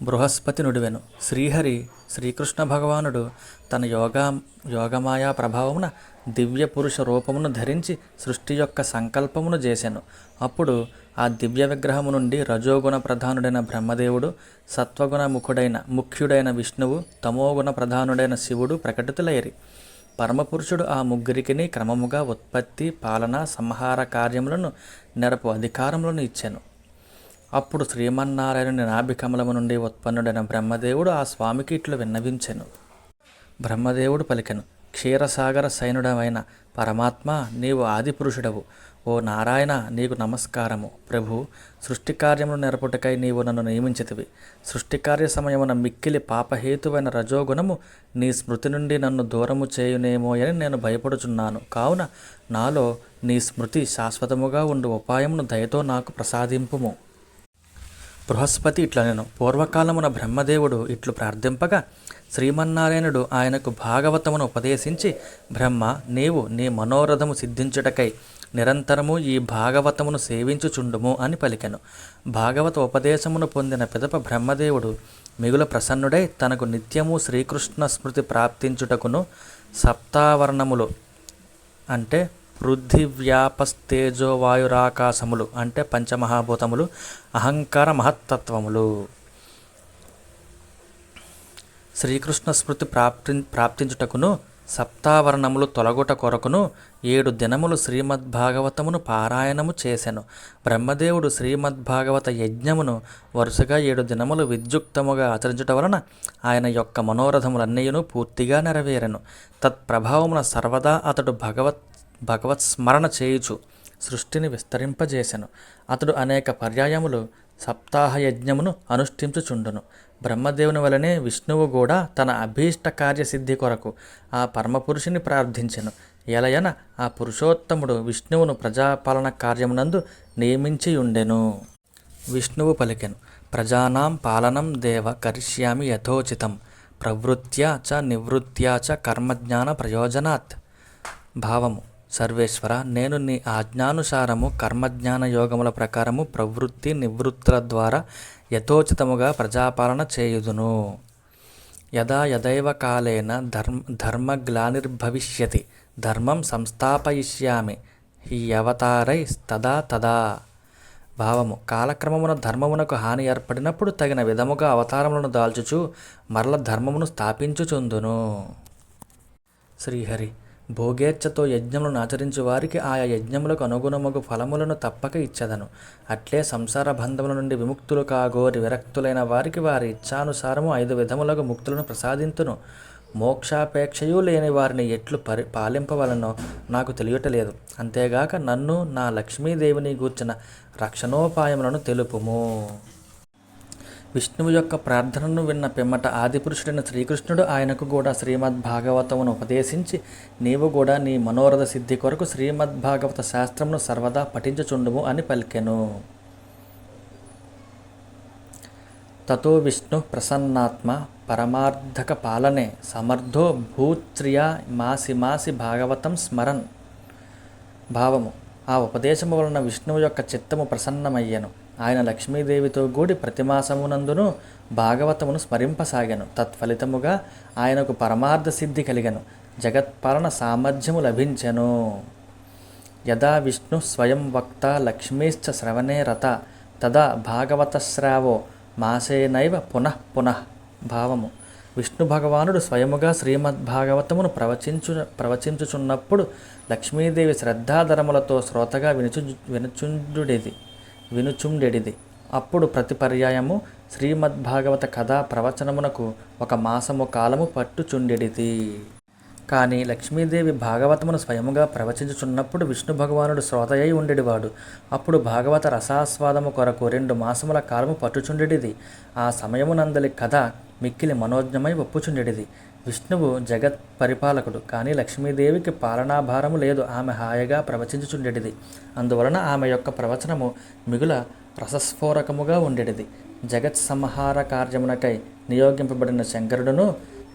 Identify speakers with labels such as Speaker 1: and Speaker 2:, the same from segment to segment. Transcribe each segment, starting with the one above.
Speaker 1: బృహస్పతి నుడివెను. శ్రీహరి శ్రీకృష్ణ భగవానుడు తన యోగమాయా ప్రభావమున దివ్య పురుష రూపమును ధరించి సృష్టి యొక్క సంకల్పమును చేసెను. అప్పుడు ఆ దివ్య విగ్రహము నుండి రజోగుణ ప్రధానుడైన బ్రహ్మదేవుడు, సత్వగుణ ముఖ్యుడైన విష్ణువు, తమోగుణ ప్రధానుడైన శివుడు ప్రకటితులైరి. పరమపురుషుడు ఆ ముగ్గురికిని క్రమముగా ఉత్పత్తి, పాలన, సంహార కార్యములను నెరపు అధికారములను ఇచ్చెను. అప్పుడు శ్రీమన్నారాయణుని నాభికమలము నుండి ఉత్పన్నుడైన బ్రహ్మదేవుడు ఆ స్వామికి ఇట్లు విన్నవించెను. బ్రహ్మదేవుడు పలికెను. క్షీరసాగర సైనుడమైన పరమాత్మ, నీవు ఆదిపురుషుడవు. ఓ నారాయణ, నీకు నమస్కారము. ప్రభు, సృష్టి కార్యమును నెరపుటకై నీవు నన్ను నియమించితివి. సృష్టికార్య సమయమున మిక్కిలి పాపహేతువైన రజోగుణము నీ స్మృతి నుండి నన్ను దూరము చేయునేమో అని నేను భయపడుచున్నాను. కావున నాలో నీ స్మృతి శాశ్వతముగా ఉండు ఉపాయమును దయతో నాకు ప్రసాదింపుము. బృహస్పతి ఇట్లనెను. పూర్వకాలమున బ్రహ్మదేవుడు ఇట్లు ప్రార్థింపగా శ్రీమన్నారాయణుడు ఆయనకు భాగవతమును ఉపదేశించి, బ్రహ్మ, నీవు నీ మనోరథము సిద్ధించుటకై నిరంతరము ఈ భాగవతమును సేవించుచుండుము అని పలికెను. భాగవత ఉపదేశమును పొందిన పిదప బ్రహ్మదేవుడు మిగుల ప్రసన్నుడై తనకు నిత్యము శ్రీకృష్ణ స్మృతి ప్రాప్తించుటకును సప్తావరణములు అంటే పృథివ్యాపస్తేజో వాయురాకాశములు అంటే పంచమహాభూతములు, అహంకార మహత్తత్వములు, శ్రీకృష్ణ స్మృతి ప్రాప్తించుటకును సప్తావరణములు తొలగుట కొరకును 7 దినములు శ్రీమద్భాగవతమును పారాయణము చేసెను. బ్రహ్మదేవుడు శ్రీమద్భాగవత యజ్ఞమును వరుసగా 7 దినములు విద్యుక్తముగా ఆచరించుట వలన ఆయన యొక్క మనోరథములన్నీయును పూర్తిగా నెరవేరెను. తత్ప్రభావమున సర్వదా అతడు భగవత్ స్మరణ చేయుచు సృష్టిని విస్తరింపజేసెను. అతడు అనేక పర్యాయములు సప్తాహ యజ్ఞమును అనుష్ఠించుచుండును. బ్రహ్మదేవుని వలనే విష్ణువు కూడా తన అభీష్ట కార్యసిద్ధి కొరకు ఆ పరమపురుషుని ప్రార్థించెను. ఎలయన ఆ పురుషోత్తముడు విష్ణువును ప్రజాపాలన కార్యమునందు నియమించియుండెను. విష్ణువు పలికెను. ప్రజానాం పాలనం దేవ కరిష్యామి యథోచితం ప్రవృత్యా చ నివృత్యా చ కర్మజ్ఞాన ప్రయోజనాత్. భావము: సర్వేశ్వర, నేను నీ ఆజ్ఞానుసారము కర్మజ్ఞాన యోగముల ప్రకారము ప్రవృత్తి నివృత్తుల ద్వారా యథోచితముగా ప్రజాపాలన చేయుదును. యదా యదైవ కాలేన ధర్మగ్లానిర్భవిష్యతి ధర్మం సంస్థాపయిష్యామి హ్యవతారై తదా తదా. భావము: కాలక్రమమున ధర్మమునకు హాని ఏర్పడినప్పుడు తగిన విధముగా అవతారములను దాల్చుచు మరల ధర్మమును స్థాపించుచుందును. శ్రీహరి: భోగేచ్ఛతో యజ్ఞములను ఆచరించు వారికి ఆయా యజ్ఞములకు అనుగుణమగు ఫలములను తప్పక ఇచ్చదను. అట్లే సంసార బంధముల నుండి విముక్తులు కాగోరి విరక్తులైన వారికి వారి ఇచ్ఛానుసారము 5 విధములకు ముక్తులను ప్రసాదింతును. మోక్షాపేక్షయూ లేని వారిని ఎట్లు పాలింపవలనో నాకు తెలియటలేదు. అంతేగాక నన్ను నా లక్ష్మీదేవిని గూర్చిన రక్షణోపాయములను తెలుపుము. విష్ణువు యొక్క ప్రార్థనను విన్న పిమ్మట ఆదిపురుషుడైన శ్రీకృష్ణుడు ఆయనకు కూడా శ్రీమద్భాగవతమును ఉపదేశించి, నీవు కూడా నీ మనోరథ సిద్ధి కొరకు శ్రీమద్భాగవత శాస్త్రమును సర్వదా పఠించుచుండుము అని పలికెను. తతో విష్ణు ప్రసన్నాత్మ పరమార్థక పాలనే సమర్థో భూత్రియా మాసి మాసి భాగవతం స్మరన్. భావము: ఆ ఉపదేశము వలన విష్ణువు యొక్క చిత్తము ప్రసన్నమయ్యెను. ఆయన లక్ష్మీదేవితో కూడి ప్రతిమాసమునందును భాగవతమును స్మరింపసాగాను. తత్ఫలితముగా ఆయనకు పరమార్థ సిద్ధి కలిగెను. జగత్పాలన సామర్థ్యము లభించెను. యదా విష్ణు స్వయం వక్త లక్ష్మీశ్చ శ్రవణే రత తదా భాగవతశ్రావో మాసేనైవ పునః పునః. భావము: విష్ణు భగవానుడు స్వయముగా శ్రీమద్భాగవతమును ప్రవచించుచున్నప్పుడు లక్ష్మీదేవి శ్రద్ధాధరములతో శ్రోతగా వినుచుండెడిది. అప్పుడు ప్రతి పర్యాయము శ్రీమద్భాగవత కథా ప్రవచనమునకు 1 మాసము కాలము పట్టుచుండెడిది. కానీ లక్ష్మీదేవి భాగవతమును స్వయముగా ప్రవచించుచున్నప్పుడు విష్ణు భగవానుడు శ్రోతయ్యి ఉండేవాడు. అప్పుడు భాగవత రసాస్వాదము కొరకు 2 మాసముల కాలము పట్టుచుండెడిది. ఆ సమయమునందలి కథ మిక్కిలి మనోజ్ఞమై ఒప్పుచుండెడిది. విష్ణువు జగత్ పరిపాలకుడు, కానీ లక్ష్మీదేవికి పాలనాభారము లేదు. ఆమె హాయిగా ప్రవచించుచుండెడిది. అందువలన ఆమె యొక్క ప్రవచనము మిగుల రసస్ఫోరకముగా ఉండెడిది. జగత్ సంహార కార్యమునకై నియోగింపబడిన శంకరుడును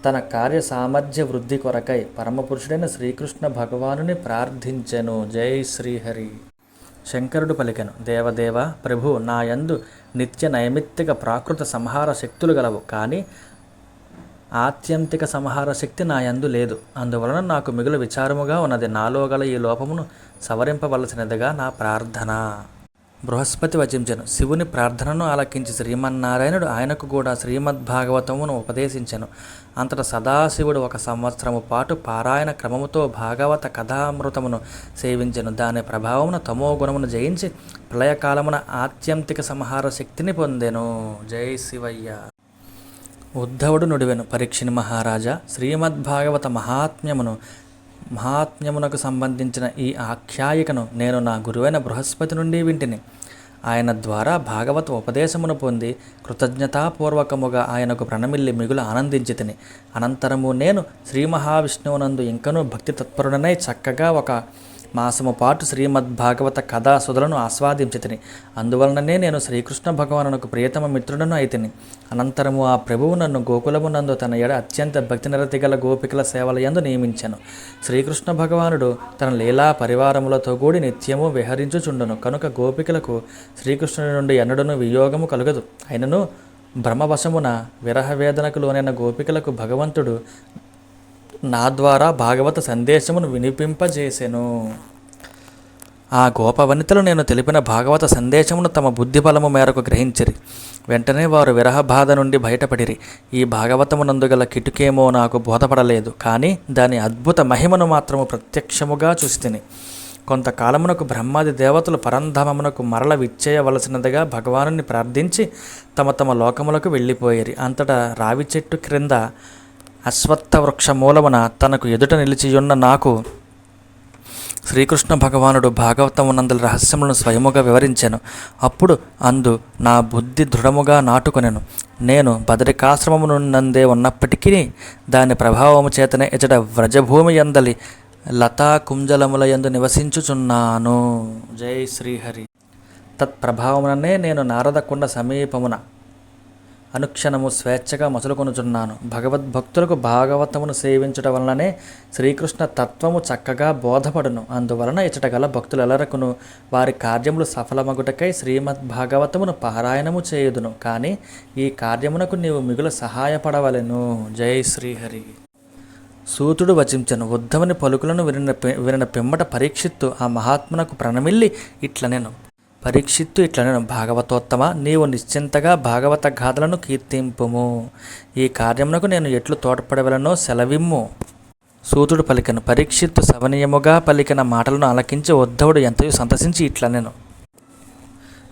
Speaker 1: తన కార్య సామర్థ్య వృద్ధి కొరకై పరమపురుషుడైన శ్రీకృష్ణ భగవానుని ప్రార్థించెను. జై శ్రీహరి. శంకరుడు పలికెను, దేవదేవ ప్రభు, నాయందు నిత్య నైమిత్తిక ప్రాకృత సంహార శక్తులు గలవు, కానీ ఆత్యంతిక సంహార శక్తి నాయందు లేదు. అందువలన నాకు మిగులు విచారముగా ఉన్నది. నాలో గల ఈ లోపమును సవరింపవలసినదిగా నా ప్రార్థన. బృహస్పతి వచించెను. శివుని ప్రార్థనను ఆలకించి శ్రీమన్నారాయణుడు ఆయనకు కూడా శ్రీమద్భాగవతమును ఉపదేశించెను. అంతటా సదాశివుడు 1 సంవత్సరము పాటు పారాయణ క్రమముతో భాగవత కథామృతమును సేవించెను. దాని ప్రభావమున తమో గుణమును జయించి ప్రళయకాలమున ఆత్యంతిక సంహార శక్తిని పొందెను. జై శివయ్య. ఉద్ధవుడు నుడివెను, పరీక్షిని మహారాజా, శ్రీమద్భాగవత మహాత్మ్యమునకు సంబంధించిన ఈ ఆఖ్యాయికను నేను నా గురువైన బృహస్పతి నుండి వింటిని. ఆయన ద్వారా భాగవత ఉపదేశమును పొంది కృతజ్ఞతాపూర్వకముగా ఆయనకు ప్రణమిల్లి మిగులు ఆనందించితిని. అనంతరము నేను శ్రీ మహావిష్ణువునందు ఇంకనూ భక్తి తత్పరుడనై చక్కగా 1 మాసము పాటు శ్రీమద్భాగవత కథా సుధలను ఆస్వాదించితిని. అందువలననే నేను శ్రీకృష్ణ భగవానునకు ప్రియతమ మిత్రుడను అయితిని. అనంతరము ఆ ప్రభువు నన్ను గోకులమునందు తన ఎడ అత్యంత భక్తి నిరతి గల గోపికల సేవలయందు నియమించెను. శ్రీకృష్ణ భగవానుడు తన లీలా పరివారములతో కూడి నిత్యము విహరించుచుండును కనుక గోపికలకు శ్రీకృష్ణుడి నుండి ఎన్నడను వియోగము కలుగదు. అయినను భ్రమవశమున విరహవేదనకు లోనైన గోపికలకు భగవంతుడు నా ద్వారా భాగవత సందేశమును వినిపింపజేసెను. ఆ గోపవనితలు నేను తెలిపిన భాగవత సందేశమును తమ బుద్ధిబలము మేరకు గ్రహించిరి. వెంటనే వారు విరహ బాధ నుండి బయటపడిరి. ఈ భాగవతమునందుగల కిటుకేమో నాకు బోధపడలేదు, కానీ దాని అద్భుత మహిమను మాత్రము ప్రత్యక్షముగా చూసితిని. కొంతకాలమునకు బ్రహ్మాది దేవతలు పరంధామమునకు మరల విచ్చేయవలసినదిగా భగవానుని ప్రార్థించి తమ తమ లోకములకు వెళ్ళిపోయిరి. అంతటా రావి చెట్టు క్రింద అశ్వత్థ వృక్ష మూలమున తనకు ఎదుట నిలిచియున్న నాకు శ్రీకృష్ణ భగవానుడు భాగవతమునందలి రహస్యములను స్వయముగా వివరించెను. అప్పుడు అందు నా బుద్ధి దృఢముగా నాటుకొనెను. నేను బదరికాశ్రమమునందే ఉన్నప్పటికీ దాని ప్రభావము చేతనే ఇచట వ్రజభూమి యందలి లతా కుంజలముల యందు నివసించుచున్నాను. జై శ్రీహరి. తత్ప్రభావముననే నేను నారదకుండ సమీపమున అనుక్షణము స్వేచ్ఛగా మసులుకొనుచున్నాను. భగవద్భక్తులకు భాగవతమును సేవించుట వలననే శ్రీకృష్ణ తత్వము చక్కగా బోధపడును. అందువలన ఇచ్చట గల భక్తులెల్లరకును వారి కార్యములు సఫలమగుటకై శ్రీమద్భాగవతమును పారాయణము చేయుదును. కానీ ఈ కార్యమునకు నీవు మిగులు సహాయపడవలెను. జై శ్రీహరి. సూతుడు వచించెను. ఉద్ధవుని పలుకులను వినిన పిమ్మట పరీక్షిత్తు ఆ మహాత్మునకు ప్రణమిల్లి ఇట్లనెను. భాగవతోత్తమ, నీవు నిశ్చింతగా భాగవత గాథలను కీర్తింపుము. ఈ కార్యమునకు నేను ఎట్లు తోడ్పడవలనో సెలవిమ్ము. సూతుడు పలికెను. పరీక్షిత్తు సవనీయముగా పలికిన మాటలను ఆలకించి ఉద్ధవుడు ఎంతయో సంతసించి ఇట్లనెను.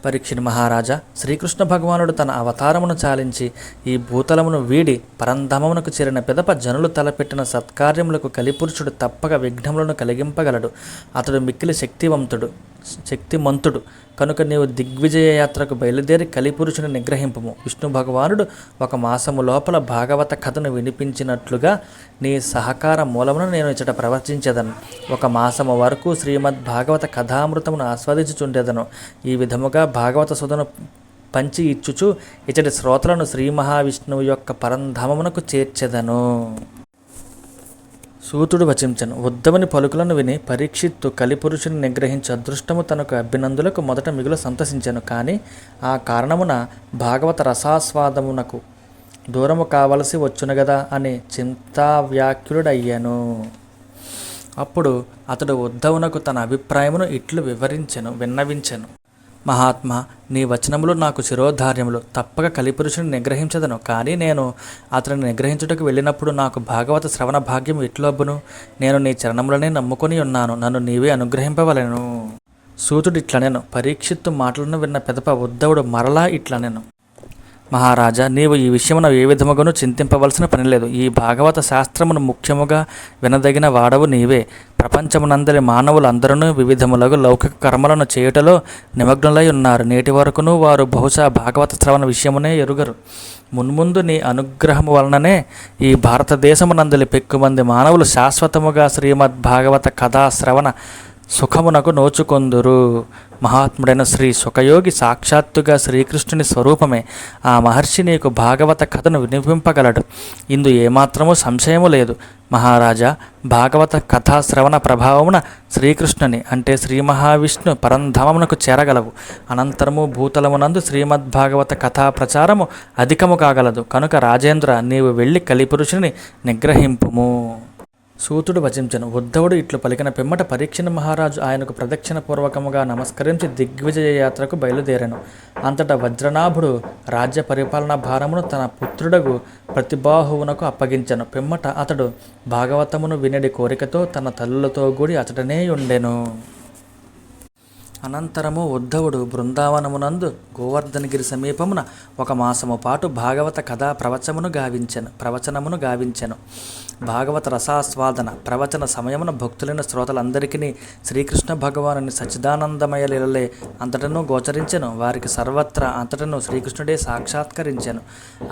Speaker 1: పరీక్షిని మహారాజా, శ్రీకృష్ణ భగవానుడు తన అవతారమును చాలించి ఈ భూతలమును వీడి పరంధామమునకు చేరిన పిదప జనులు తలపెట్టిన సత్కార్యములకు కలిపురుషుడు తప్పక విఘ్నములను కలిగింపగలడు. అతడు మిక్కిలి శక్తిమంతుడు కనుక నీవు దిగ్విజయ యాత్రకు బయలుదేరి కలిపురుషుని నిగ్రహింపము. విష్ణు భగవానుడు 1 మాసము లోపల భాగవత కథను వినిపించినట్లుగా నీ సహకార మూలమును నేను ఇచ్చట ప్రవర్తించేదను. 1 మాసము వరకు శ్రీమద్ భాగవత కథామృతమును ఆస్వాదించుచుండేదను. ఈ విధముగా భాగవత సుధను పంచి ఇచ్చుచు ఇచ్చటి శ్రోతలను శ్రీ మహావిష్ణువు యొక్క పరంధామమునకు చేర్చెదను. సూతుడు వచించెను. ఉద్ధవుని పలుకులను విని పరీక్షిత్తు కలిపురుషుని నిగ్రహించి అదృష్టము తనకు అభ్యనందులకు మొదట మిగులు సంతసించెను. కానీ ఆ కారణమున భాగవత రసాస్వాదమునకు దూరము కావలసి వచ్చును గదా అని చింతావ్యాకులుడయ్యాను. అప్పుడు అతడు ఉద్ధవునకు తన అభిప్రాయమును ఇట్లు విన్నవించెను. మహాత్మా, నీ వచనములు నాకు శిరోధార్యములు. తప్పక కలిపురుషుని నిగ్రహించదను. కానీ నేను అతనిని నిగ్రహించుటకు వెళ్ళినప్పుడు నాకు భాగవత శ్రవణ భాగ్యం ఎట్లొబ్బును? నేను నీ చరణములనే నమ్ముకొని ఉన్నాను. నన్ను నీవే అనుగ్రహింపవలెను. సూతుడు ఇట్లనెను. పరీక్షిత్తు మాటలను విన్న పెదప ఉద్ధవుడు మరలా ఇట్లనెను. మహారాజా, నీవు ఈ విషయమున ఏ విధముగాను చింతింపవలసిన పనిలేదు. ఈ భాగవత శాస్త్రమును ముఖ్యముగా వినదగిన వాడవు నీవే. ప్రపంచమునందరి మానవులందరూ వివిధములగు లౌకిక కర్మలను చేయుటలో నిమగ్నులై ఉన్నారు. నేటి వరకును వారు బహుశా భాగవత శ్రవణ విషయమునే ఎరుగరు. మున్ముందు నీ అనుగ్రహము వలననే ఈ భారతదేశమునందలి పెక్కుమంది మానవులు శాశ్వతముగా శ్రీమద్ భాగవత కథా శ్రవణ సుఖమునకు నోచుకొందురు. మహాత్ముడైన శ్రీ సుఖయోగి సాక్షాత్తుగా శ్రీకృష్ణుని స్వరూపమే. ఆ మహర్షి నీకు భాగవత కథను వినిపింపగలడు. ఇందు ఏమాత్రమూ సంశయము లేదు. మహారాజా, భాగవత కథాశ్రవణ ప్రభావమున శ్రీకృష్ణుని అంటే శ్రీ మహావిష్ణు పరంధామమునకు చేరగలవు. అనంతరము భూతలమునందు శ్రీమద్భాగవత కథా ప్రచారము అధికము కాగలదు. కనుక రాజేంద్ర, నీవు వెళ్ళి కలిపురుషుని నిగ్రహింపుము. సూతుడు వచించెను. ఉద్ధవుడు ఇట్లు పలికిన పిమ్మట పరీక్షణ మహారాజు ఆయనకు ప్రదక్షిణ పూర్వకముగా నమస్కరించి దిగ్విజయ యాత్రకు బయలుదేరాను. అంతటా వజ్రనాభుడు రాజ్య పరిపాలనా భారమును తన పుత్రుడగు ప్రతిబాహువునకు అప్పగించెను. పిమ్మట అతడు భాగవతమును వినడి కోరికతో తన తల్లులతో కూడి అతడనే ఉండెను. అనంతరము ఉద్ధవుడు బృందావనమునందు గోవర్ధనగిరి సమీపమున 1 మాసము పాటు భాగవత కథా ప్రవచనమును గావించెను. భాగవత రసాస్వాదన ప్రవచన సమయమున భక్తులైన శ్రోతలందరికీ శ్రీకృష్ణ భగవానుని సచ్చిదానందమయ లీలలే అంతటను గోచరించెను. వారికి సర్వత్రా అంతటను శ్రీకృష్ణుడే సాక్షాత్కరించెను.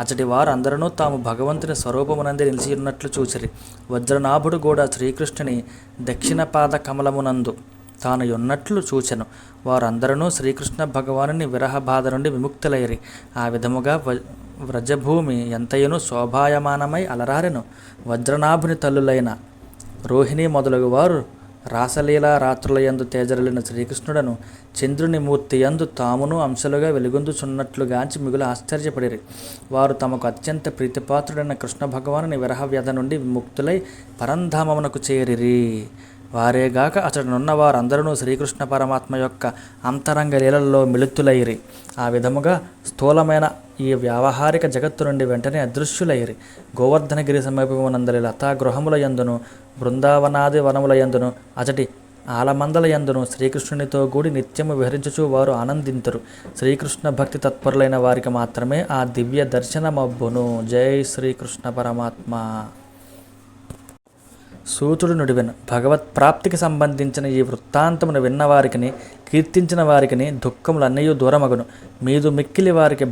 Speaker 1: అచటి వారు అందరూ తాము భగవంతుని స్వరూపమునందే నిలిచి ఉన్నట్లు చూచిరి. వజ్రనాభుడు కూడా శ్రీకృష్ణుని దక్షిణ పాద కమలమునందు తాను ఉన్నట్లు చూచెను. వారందరూ శ్రీకృష్ణ భగవానుని విరహ బాధ నుండి విముక్తులైరి. ఆ విధముగా వ్రజభూమి ఎంతయును శోభాయమానమై అలరారెను. వజ్రనాభుని తల్లులైన రోహిణి మొదలగు వారు రాసలీలా రాత్రులయందు తేజరలిన శ్రీకృష్ణుడను చంద్రుని మూర్తి యందు తామును అంశలుగా వెలుగొందుచున్నట్లుగాంచి మిగులు ఆశ్చర్యపడిరి. వారు తమకు అత్యంత ప్రీతిపాత్రుడైన కృష్ణ భగవానుని విరహ వ్యధ నుండి విముక్తులై పరంధామమునకు చేరిరి. వారేగాక అతడునున్న వారందరూ శ్రీకృష్ణ పరమాత్మ యొక్క అంతరంగ లీలల్లో మిళితులైరి. ఆ విధముగా స్థూలమైన ఈ వ్యావహారిక జగత్తు నుండి వెంటనే అదృశ్యులైరి. గోవర్ధనగిరి సమీపమునందలి లతా గృహముల యందును బృందావనాది వనముల యందును అతడి ఆలమందల యందును శ్రీకృష్ణునితో కూడి నిత్యము విహరించుచు వారు ఆనందింతురు. శ్రీకృష్ణ భక్తి తత్పరులైన వారికి మాత్రమే ఆ దివ్య దర్శనమబ్బును. జై శ్రీకృష్ణ పరమాత్మ. సూతుడు నుడివెను. భగవత్ ప్రాప్తికి సంబంధించిన ఈ వృత్తాంతమును విన్నవారికిని కీర్తించిన వారికిని దుఃఖములన్నయూ దూరమగును. మీదు మిక్కిలి వారికి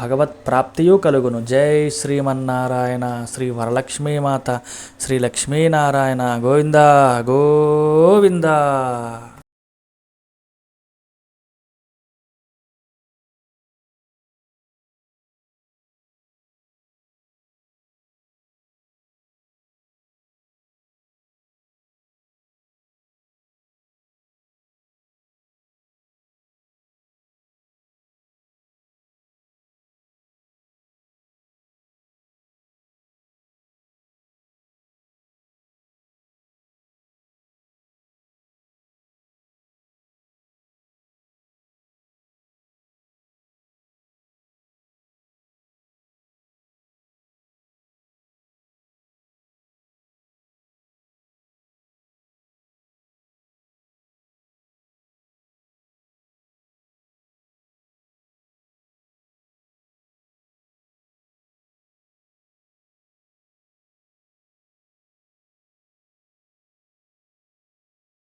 Speaker 1: భగవత్ ప్రాప్తియూ కలుగును. జై శ్రీమన్నారాయణ. శ్రీ వరలక్ష్మీమాత శ్రీ లక్ష్మీనారాయణ. గోవిందా గోవిందా.